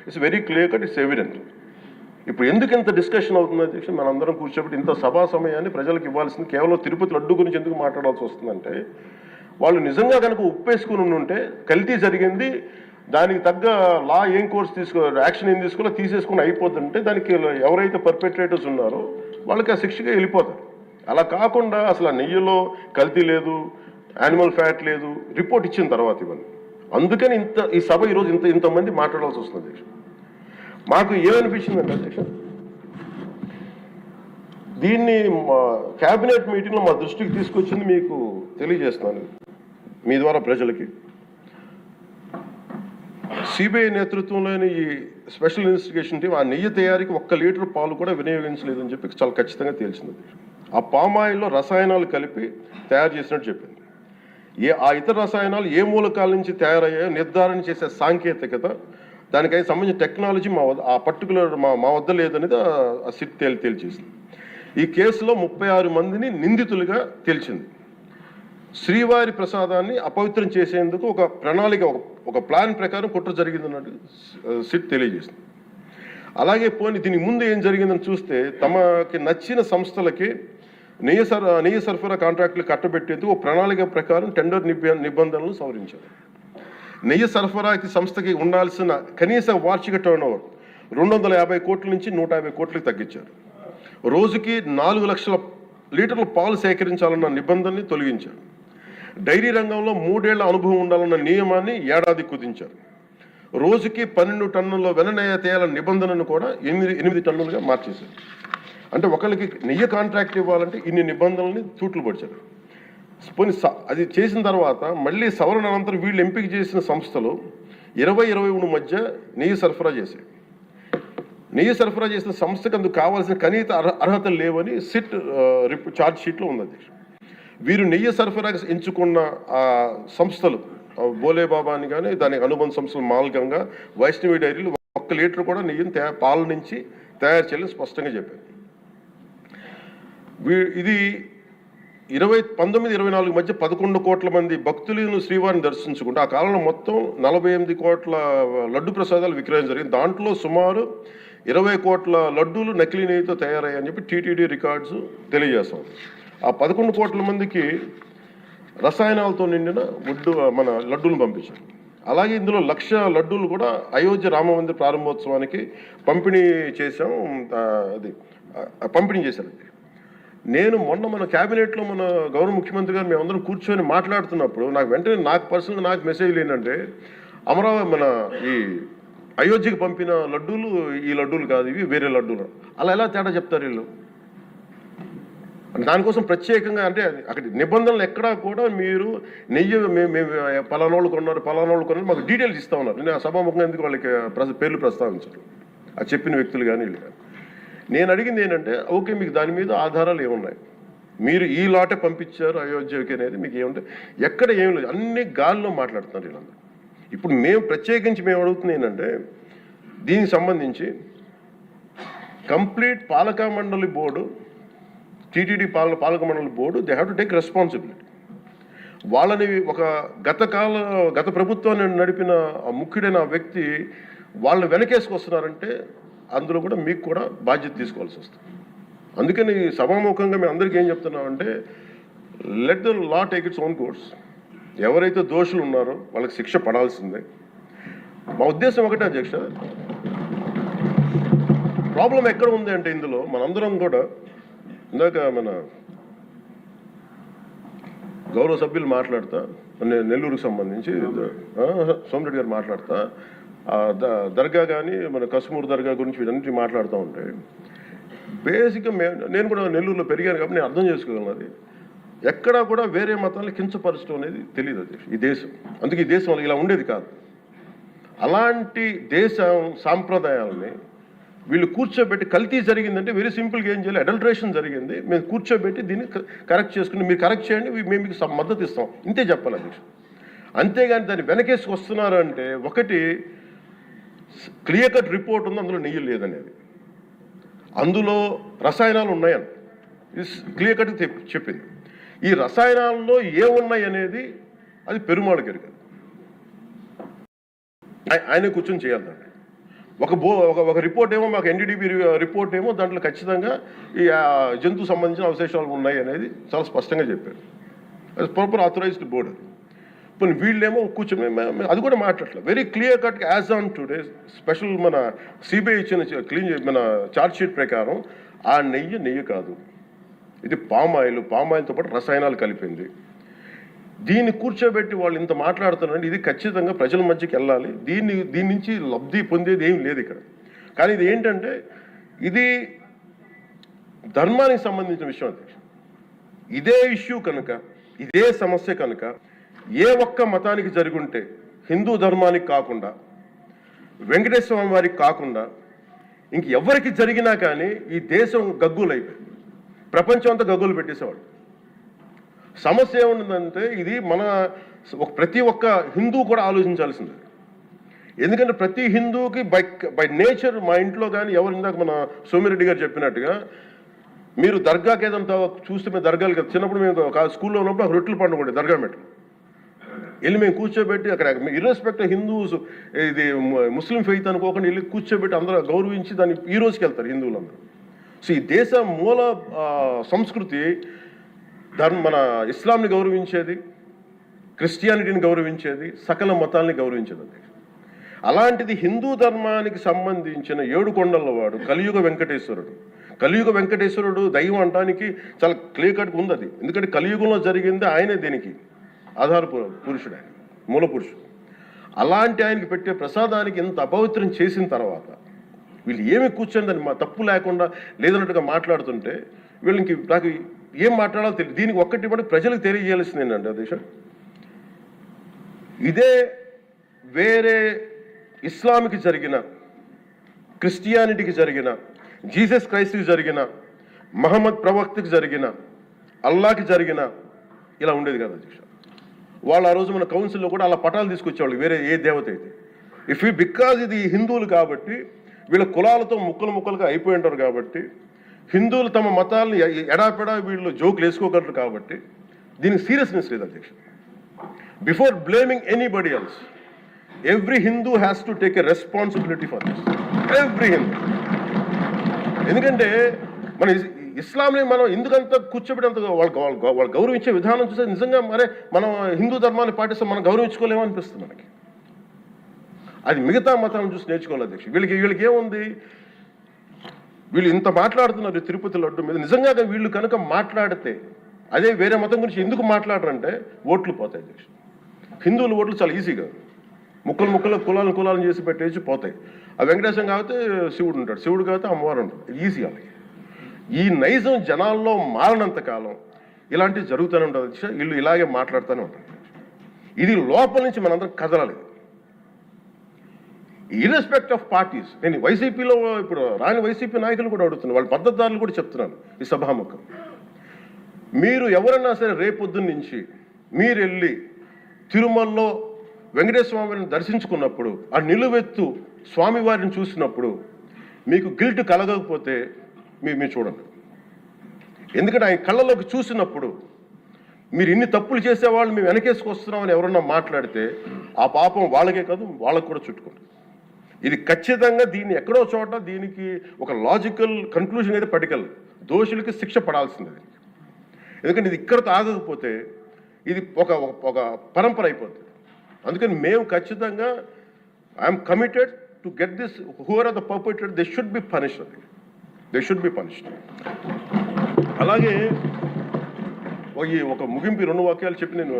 It's very clear cut, it's evident. ఇప్పుడు ఎందుకు ఇంత డిస్కషన్ అవుతుంది అధ్యక్ష? మనందరం కూర్చోబెట్టి ఇంత సభా సమయాన్ని ప్రజలకు ఇవ్వాల్సింది కేవలం తిరుపతి లడ్డు గురించి ఎందుకు మాట్లాడాల్సి వస్తుందంటే, వాళ్ళు నిజంగా కనుక ఉప్పేసుకుని ఉంటే కల్తీ జరిగింది, దానికి తగ్గ లా ఏం కోర్స్ యాక్షన్ ఏం తీసుకోవాలో తీసేసుకుని అయిపోతుంటే దానికి ఎవరైతే పర్పెట్రేటర్స్ ఉన్నారో వాళ్ళకి ఆ శిక్షగా వెళ్ళిపోతారు. అలా కాకుండా అసలు ఆ నెయ్యిలో కల్తీ లేదు, యానిమల్ ఫ్యాట్ లేదు, రిపోర్ట్ ఇచ్చిన తర్వాత ఇవన్నీ. అందుకని ఈ సభ ఈరోజు ఇంతమంది మాట్లాడాల్సి వస్తుంది అధ్యక్ష. మాకు ఏమనిపించిందంటే అధ్యక్ష, దీన్ని క్యాబినెట్ మీటింగ్లో మా దృష్టికి తీసుకొచ్చింది మీకు తెలియజేస్తున్నాను మీ ద్వారా ప్రజలకి. సిబిఐ నేతృత్వంలోని ఈ స్పెషల్ ఇన్వెస్టిగేషన్ టీం ఆ నెయ్యి తయారీకి 1 లీటర్ పాలు కూడా వినియోగించలేదని చెప్పి చాలా ఖచ్చితంగా తేల్చింది. ఆ పామాయిల్లో రసాయనాలు కలిపి తయారు చేసినట్టు చెప్పింది. ఆ ఇతర రసాయనాలు ఏ మూలకాల నుంచి తయారయ్యాయో నిర్ధారణ చేసే సాంకేతికత, దానికై సంబంధించిన టెక్నాలజీ ఆ పర్టికులర్ మా వద్ద లేదనేది ఆ సిట్ తేల్చేసింది. ఈ కేసులో 36 మందిని నిందితులుగా తేల్చింది. శ్రీవారి ప్రసాదాన్ని అపవిత్రం చేసేందుకు ఒక ప్రణాళిక, ఒక ప్లాన్ ప్రకారం కుట్ర జరిగిందన్నట్టు సిట్ తెలియజేసింది. అలాగే దీనికి ముందు ఏం జరిగిందని చూస్తే, తమకి నచ్చిన సంస్థలకి నెయ్యి సరఫరా కాంట్రాక్టులు కట్టబెట్టేందుకు ఒక ప్రణాళిక ప్రకారం టెండర్ నిబంధనలు సవరించారు. నెయ్యి సరఫరాకి సంస్థకి ఉండాల్సిన కనీస వార్షిక టర్నోవర్ 250 కోట్ల నుంచి 150 కోట్లకు తగ్గించారు. రోజుకి 4 లక్షల లీటర్ల పాలు సేకరించాలన్న నిబంధనని తొలగించారు. డైరీ రంగంలో 3 ఏళ్ల అనుభవం ఉండాలన్న నియమాన్ని ఏడాది కుదించారు. రోజుకి 12 టన్నుల వెన్నెయ్య తేయాలన్న నిబంధనను కూడా 8 టన్నులుగా మార్చేశారు. అంటే ఒకరికి నెయ్యి కాంట్రాక్ట్ ఇవ్వాలంటే ఇన్ని నిబంధనల్ని తూట్లు పడిచారు. అది చేసిన తర్వాత మళ్ళీ సవరణ అనంతరం వీళ్ళు ఎంపిక చేసిన సంస్థలు 20-23 మధ్య నెయ్యి సరఫరా చేశాయి. నెయ్యి సరఫరా చేసిన సంస్థకు అందుకు కావాల్సిన కనీస అర్హతలు లేవని సిట్ ఛార్జ్ షీట్లో ఉంది. వీరు నెయ్యి సరఫరాకి ఎంచుకున్న సంస్థలు బోలేబాబా అని కానీ దానికి అనుబంధ సంస్థలు మాల్గంగా, వైష్ణవి డైరీలు 1 లీటర్ కూడా నెయ్యిని పాల నుంచి తయారు చేయాలని స్పష్టంగా చెప్పారు. ఇది 1924 మధ్య 11 కోట్ల మంది భక్తులను శ్రీవారిని దర్శించుకుంటే ఆ కాలంలో మొత్తం 48 కోట్ల లడ్డు ప్రసాదాలు విక్రయం జరిగింది. దాంట్లో సుమారు 20 కోట్ల లడ్డూలు నకిలీ నెయ్యితో తయారయ్యాయని చెప్పి టీటీడీ రికార్డ్స్ తెలియజేస్తాం. ఆ 11 కోట్ల మందికి రసాయనాలతో నిండిన మన లడ్డూలను పంపించారు. అలాగే ఇందులో 1,00,000 లడ్డూలు కూడా అయోధ్య రామ మందిర ప్రారంభోత్సవానికి పంపిణీ చేశారు. నేను మొన్న మన క్యాబినెట్లో మన గౌరవ ముఖ్యమంత్రి గారు మేమందరం కూర్చొని మాట్లాడుతున్నప్పుడు నాకు పర్సనల్గా మెసేజ్లు ఏంటంటే, మన ఈ అయోధ్యకి పంపిన లడ్డూలు ఈ లడ్డూలు కాదు, ఇవి వేరే లడ్డూలు. అలా ఎలా తేడా చెప్తారు వీళ్ళు? దానికోసం ప్రత్యేకంగా అంటే అక్కడ నిబంధనలు ఎక్కడా కూడా మీరు నెయ్యి మేము పలానోళ్ళు కొన్నారు మాకు డీటెయిల్స్ ఇస్తా ఉన్నారు. నేను సభాముఖంగా ఎందుకు వాళ్ళకి పేర్లు ప్రస్తావించారు అది చెప్పిన వ్యక్తులు కానీ వీళ్ళు కానీ. నేను అడిగింది ఏంటంటే, ఓకే మీకు దాని మీద ఆధారాలు ఏమున్నాయి, మీరు ఈ లాటే పంపించారు అయోధ్యకి అనేది మీకు ఏముంటాయి? ఎక్కడ ఏమి లేదు, అన్ని గాల్లో మాట్లాడుతున్నారు వీళ్ళందరూ. ఇప్పుడు మేము అడుగుతుంది ఏంటంటే, దీనికి సంబంధించి కంప్లీట్ పాలక మండలి బోర్డు, టీటీడీ పాలక మండలి board, they have to take responsibility. వాళ్ళని గత ప్రభుత్వాన్ని నడిపిన ముఖ్యుడైన వ్యక్తి వాళ్ళని వెనకేసుకొస్తున్నారంటే అందులో కూడా మీకు కూడా బాధ్యత తీసుకోవాల్సి వస్తుంది. అందుకని సభాముఖంగా మేము అందరికీ ఏం చెప్తున్నామంటే, let the law take its own course. ఎవరైతే దోషులు ఉన్నారో వాళ్ళకి శిక్ష పడాల్సిందే. మా ఉద్దేశం ఒకటే అధ్యక్ష, ప్రాబ్లం ఎక్కడ ఉంది అంటే ఇందులో మనందరం కూడా ఇందాక మన గౌరవ సభ్యులు మాట్లాడతా, నెల్లూరుకు సంబంధించి సోమిరెడ్డి గారు మాట్లాడతా, దర్గా కానీ మన కసుమూరు దర్గా గురించి వీటన్నిటి మాట్లాడుతూ ఉంటే, బేసిక్గా నేను కూడా నెల్లూరులో పెరిగాను కాబట్టి నేను అర్థం చేసుకోగలను. అది ఎక్కడా కూడా వేరే మతాలను కించపరచడం అనేది తెలియదు అది ఈ దేశం. అందుకే ఈ దేశం ఇలా ఉండేది కాదు. అలాంటి దేశం సాంప్రదాయాలని వీళ్ళు కూర్చోబెట్టి కల్తీ జరిగిందంటే వెరీ సింపుల్గా ఏం చేయాలి, అడల్ట్రేషన్ జరిగింది, మేము కూర్చోబెట్టి దీన్ని కరెక్ట్ చేసుకుని మీరు కరెక్ట్ చేయండి, మేము మీకు మద్దతు ఇస్తాం, ఇంతే చెప్పాలి అధ్యక్ష. అంతేగాని దాన్ని వెనకేసుకు వస్తున్నారు అంటే, ఒకటి క్లియర్ కట్ రిపోర్ట్ ఉంది, అందులో నెయ్యి లేదనేది, అందులో రసాయనాలు ఉన్నాయని క్లియర్ కట్ చెప్పింది. ఈ రసాయనాల్లో ఏమున్నాయి అనేది అది పెరుమాళకి ఎరుగదు, ఆయన కూర్చొని చేయాలండి. ఒక రిపోర్ట్ ఏమో మాకు ఎన్డీడీబీ రిపోర్ట్ ఏమో దాంట్లో ఖచ్చితంగా ఈ జంతువు సంబంధించిన అవశేషాలు ఉన్నాయి అనేది చాలా స్పష్టంగా చెప్పారు. అది ప్రాపర్ ఆథరైజ్డ్ బోర్డు. ఇప్పుడు వీళ్ళేమో కూర్చొని అది కూడా మాట్లాడలేదు. Very clear cut as on today special మన సిబిఐ ఇచ్చిన మన ఛార్జ్ షీట్ ప్రకారం ఆ నెయ్యి కాదు, ఇది పామాయిల్తో పాటు రసాయనాలు కలిపింది. దీన్ని కూర్చోబెట్టి వాళ్ళు ఇంత మాట్లాడుతున్నారంటే ఇది ఖచ్చితంగా ప్రజల మధ్యకి వెళ్ళాలి. దీని నుంచి లబ్ధి పొందేది ఏం లేదు ఇక్కడ. కానీ ఇది ఏంటంటే ఇది ధర్మానికి సంబంధించిన విషయం. అధ్యక్ష, ఇదే ఇష్యూ కనుక, ఇదే సమస్య కనుక ఏ ఒక్క మతానికి జరుగుంటే, హిందూ ధర్మానికి కాకుండా, వెంకటేశ్వర స్వామి వారికి కాకుండా ఇంకెవరికి జరిగినా కానీ ఈ దేశం గగ్గులైపోయింది, ప్రపంచం అంతా గగ్గులు పెట్టేసేవాడు. సమస్య ఏముందంటే ఇది ప్రతి ఒక్క హిందూ కూడా ఆలోచించాల్సింది. ఎందుకంటే ప్రతి హిందూకి బై నేచర్ మా ఇంట్లో కానీ ఎవరు, ఇందాక మన సోమిరెడ్డి గారు చెప్పినట్టుగా మీరు దర్గాకి ఏదంతా చూస్తే మేము దర్గాలు కదా, చిన్నప్పుడు మేము స్కూల్లో ఉన్నప్పుడు రొట్టెలు పండుగ దర్గా మెట్లు వెళ్ళి మేము కూర్చోబెట్టి అక్కడ ఇర్రెస్పెక్ట్ హిందూస్ ఇది ముస్లిం ఫెయిత్ అనుకోకుండా వెళ్ళి కూర్చోబెట్టి అందరూ గౌరవించి దాన్ని ఈ రోజుకి వెళ్తారు హిందువులందరూ. సో ఈ దేశ మూల సంస్కృతి మన ఇస్లాంని గౌరవించేది, క్రిస్టియానిటీని గౌరవించేది, సకల మతాల్ని గౌరవించేది. అలాంటిది హిందూ ధర్మానికి సంబంధించిన 7 కొండల వాడు కలియుగ వెంకటేశ్వరుడు దైవం అనడానికి చాలా క్లియర్ కట్గా ఉంది అది. ఎందుకంటే కలియుగంలో జరిగింది ఆయనే, దీనికి ఆధార పురుషుడు, ఆయన మూల పురుషుడు. అలాంటి ఆయనకి పెట్టే ప్రసాదానికి ఇంత అపవిత్రం చేసిన తర్వాత వీళ్ళు ఏమి కూర్చొని దాన్ని తప్పు లేకుండా లేదన్నట్టుగా మాట్లాడుతుంటే వీళ్ళకి నాకు ఏం మాట్లాడాలో తెలియదు. దీనికి ఒక్కటి కూడా ప్రజలకు తెలియజేయాల్సింది ఏంటంటే అధ్యక్ష, ఇదే వేరే ఇస్లాంకి జరిగిన, క్రిస్టియానిటీకి జరిగిన, జీసస్ క్రైస్ట్కి జరిగిన, మహమ్మద్ ప్రవక్తకి జరిగిన, అల్లాకి జరిగిన ఇలా ఉండేది కదా అధ్యక్ష. వాళ్ళు ఆ రోజు మన కౌన్సిల్లో కూడా అలా పటాలు తీసుకొచ్చేవాళ్ళు వేరే ఏ దేవత అయితే. బికాజ్ ఇది హిందువులు కాబట్టి వీళ్ళ కులాలతో ముక్కలుగా అయిపోయి ఉంటారు కాబట్టి, హిందువులు తమ మతాలను ఎడాపెడా వీళ్ళు జోకులు వేసుకోగలరు కాబట్టి దీనికి సీరియస్నెస్ లేదు అధ్యక్ష. Before blaming anybody else, every Hindu has to take a responsibility for this, every Hindu. ఎందుకంటే మన ఇస్లాంని మనం ఎందుకంత కూర్చోబెట్టంత వాళ్ళు గౌరవించే విధానం చూస్తే నిజంగా మనం హిందూ ధర్మాన్ని పాటిస్తాం, మనం గౌరవించుకోలేమో అనిపిస్తుంది మనకి. అది మిగతా మతాలను చూసి నేర్చుకోవాలి అధ్యక్ష. వీళ్ళకి ఏముంది, వీళ్ళు ఇంత మాట్లాడుతున్నారు తిరుపతి లడ్డు మీద. నిజంగా వీళ్ళు కనుక మాట్లాడితే అదే వేరే మతం గురించి ఎందుకు మాట్లాడరంటే ఓట్లు పోతాయి అధ్యక్ష. హిందువుల ఓట్లు చాలా ఈజీగా ముక్కలు కులాలను చేసి పెట్టేసి పోతాయి. ఆ వెంకటేశ్వరం కాబట్టి శివుడు ఉంటాడు, శివుడు కాబట్టి అమ్మవారు ఉంటాడు, ఈజీ వాళ్ళకి. ఈ నైజం జనాల్లో మారినంత కాలం ఇలాంటివి జరుగుతూనే ఉంటుంది అధ్యక్ష. వీళ్ళు ఇలాగే మాట్లాడుతూనే ఉంటారు. ఇది లోపల నుంచి మనందరం కదలాలి, ఇర్రెస్పెక్ట్ ఆఫ్ పార్టీస్. నేను వైసీపీలో ఇప్పుడు రాని వైసీపీ నాయకులు కూడా అడుగుతున్నాను, వాళ్ళ మద్దతుదారులు కూడా చెప్తున్నాను ఈ సభాముఖం. మీరు ఎవరన్నా సరే రేపొద్దున్న నుంచి మీరు వెళ్ళి తిరుమలలో వెంకటేశ్వర స్వామిని దర్శించుకున్నప్పుడు, ఆ నిలువెత్తు స్వామివారిని చూసినప్పుడు మీకు గిల్ట్ కలగకపోతే మీరు చూడండి. ఎందుకంటే ఆయన కళ్ళలోకి చూసినప్పుడు మీరు ఇన్ని తప్పులు చేసేవాళ్ళు మేము వెనకేసుకొస్తున్నామని ఎవరన్నా మాట్లాడితే ఆ పాపం వాళ్ళకే కాదు వాళ్ళకు కూడా చుట్టుకుంటుంది. ఇది ఖచ్చితంగా దీన్ని ఎక్కడో చోట దీనికి ఒక లాజికల్ కన్క్లూజన్ అయితే పట్టుకెళ్ళదు. దోషులకి శిక్ష పడాల్సింది. ఎందుకంటే ఇది ఇక్కడతో ఆగకపోతే ఇది ఒక పరంపర అయిపోతుంది. అందుకని మేము ఖచ్చితంగా I'm committed to get this, who are the perpetrator, they should be punished. అలాగే ఒక ముగింపు 2 వాక్యాలు చెప్పి నేను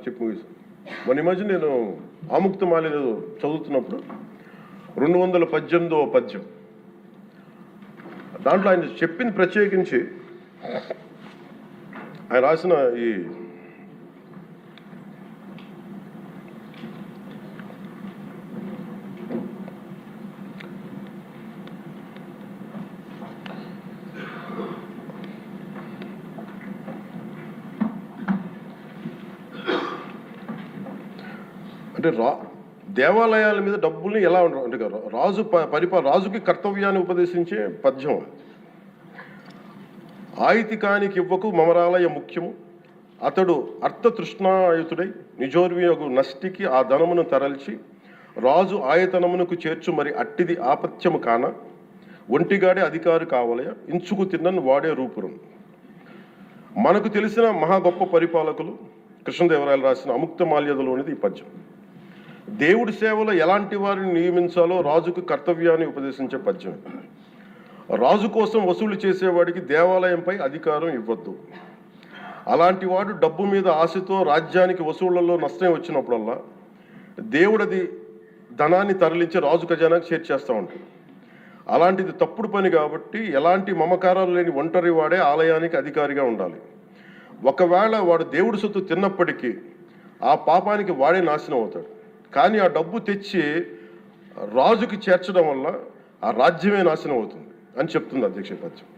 చెప్పి ముగిస్తాను. మొన్న మధ్య నేను ఆముక్తమాల చదువుతున్నప్పుడు 218వ పద్యం, దాంట్లో ఆయన చెప్పింది ప్రత్యేకించి ఆయన రాసిన ఈ అంటే దేవాలయాల మీద డబ్బుల్ని ఎలా అంటే రాజుకి కర్తవ్యాన్ని ఉపదేశించే పద్యం. ఆయితికానికి ఇవ్వకు మమరాలయ ముఖ్యము, అతడు అర్థతృష్ణాయుతుడై నిజోర్వియగు నష్టికి ఆ ధనమును తరల్చి రాజు ఆయతనమునకు చేర్చు మరి అట్టిది ఆపత్యము కాన ఒంటిగాడే అధికారి కావలయ ఇంచుకు తిన్నను వాడే రూపురం. మనకు తెలిసిన మహా గొప్ప పరిపాలకులు కృష్ణదేవరాయలు రాసిన అముక్తమాల్యదలోనిది ఈ పద్యం. దేవుడి సేవలో ఎలాంటి వారిని నియమించాలో రాజుకు కర్తవ్యాన్ని ఉపదేశించే పద్యం. రాజు కోసం వసూలు చేసేవాడికి దేవాలయంపై అధికారం ఇవ్వద్దు. అలాంటి వాడు డబ్బు మీద ఆశతో రాజ్యానికి వసూళ్లలో నష్టం వచ్చినప్పుడల్లా దేవుడది ధనాన్ని తరలించి రాజు ఖజానాకు చేర్చేస్తూ ఉంటాడు. అలాంటిది తప్పుడు పని కాబట్టి ఎలాంటి మమకారాలు లేని ఒంటరి వాడే ఆలయానికి అధికారిగా ఉండాలి. ఒకవేళ వాడు దేవుడి సొత్తు తిన్నప్పటికీ ఆ పాపానికి వాడే నాశనం అవుతాడు. కానీ ఆ డబ్బు తెచ్చి రాజుకి చేర్చడం వల్ల ఆ రాజ్యమే నాశనం అవుతుంది అని చెప్తుంది అధ్యక్ష పద్యం.